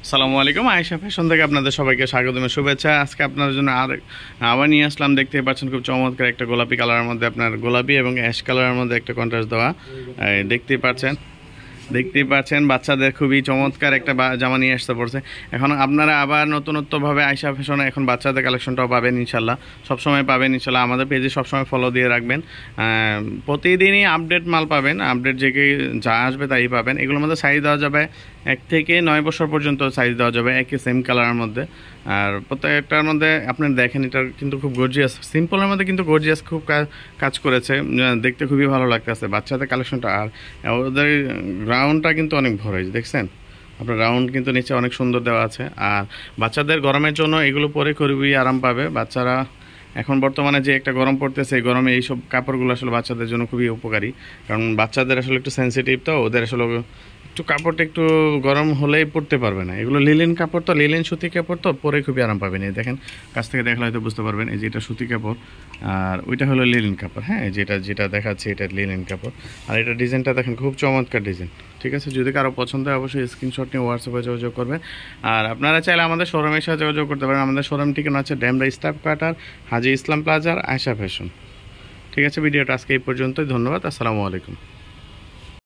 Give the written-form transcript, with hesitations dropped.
আসসালামু আলাইকুম। আয়েশা ফ্যাশন থেকে আপনাদের সবাইকে স্বাগত এবং শুভেচ্ছা। আজকে আপনাদের জন্য আবার নিয়ে আসলাম। দেখতেই পাচ্ছেন খুব চমৎকার একটা গোলাপি কালারের মধ্যে, আপনার গোলাপি এবং অ্যাশ কালারের মধ্যে একটা কন্ট্রাস্ট দেওয়া। দেখতেই পাচ্ছেন বাচ্চাদের খুবই চমৎকার একটা জামা নিয়ে আসতে পড়ছে। এখন আপনারা আবার নতুনত্বভাবে আয়েশা ফ্যাশনে এখন বাচ্চাদের কালেকশনটাও পাবেন ইনশাল্লাহ, সবসময় পাবেন ইনশাল্লাহ। আমাদের পেজে সবসময় ফলো দিয়ে রাখবেন, প্রতিদিনই আপডেট মাল পাবেন, আপডেট যা আসবে তাই পাবেন। এগুলোর মধ্যে সাইজ দেওয়া যাবে 1 থেকে 9 বছর পর্যন্ত, সাইজ দেওয়া যাবে একই সেম কালারের মধ্যে। আর প্রত্যেকটার মধ্যে আপনি দেখেন এটা কিন্তু খুব গর্জিয়াস, সিম্পলের মধ্যে কিন্তু গর্জিয়াস খুব কাজ করেছে, দেখতে খুবই ভালো লাগতেছে বাচ্চাদের কালেকশনটা। আর ওদের রাউন্ডটা কিন্তু অনেক বড় হয়েছে, দেখছেন আপনার রাউন্ড কিন্তু নিচে অনেক সুন্দর দেওয়া আছে। আর বাচ্চাদের গরমের জন্য এগুলো পরে খুবই আরাম পাবে বাচ্চারা। এখন বর্তমানে যে একটা গরম পড়তেছে, এই গরমে এইসব কাপড়গুলো আসলে বাচ্চাদের জন্য খুবই উপকারী, কারণ বাচ্চাদের আসলে একটু সেন্সিটিভ, তো ওদের আসলে একটু কাপড়টা একটু গরম হলেই পরতে পারবে না। এগুলো লিলেন কাপড়, তো লিলেন সুতি কাপড়, তো পরে খুবই আরাম পাবেন। এই দেখেন, কাছ থেকে দেখলে হয়তো বুঝতে পারবেন, এই যে এটা সুতি কাপড় আর ওইটা হলো লিলেন কাপড়। হ্যাঁ, যেটা যেটা দেখাচ্ছে এটা লিলেন কাপড়। আর এটা ডিজাইনটা দেখেন, খুব চমৎকার ডিজাইন। ঠিক আছে, যদি কারো পছন্দ হয় অবশ্যই স্ক্রিনশট নিয়ে হোয়াটসঅ্যাপে যোগাযোগ করবেন। আর আপনারা চাইলে আমাদের শোরুমের সাথে যোগাযোগ করতে পারেন। আমাদের শোরুম ঠিকানা আছে ড্যামরা স্টাফ কোয়ার্টার, হাজি ইসলাম প্লাজার, আয়েশা ফ্যাশন। ঠিক আছে, ভিডিওটা আজকে এই পর্যন্তই। ধন্যবাদ। আসসালামু আলাইকুম।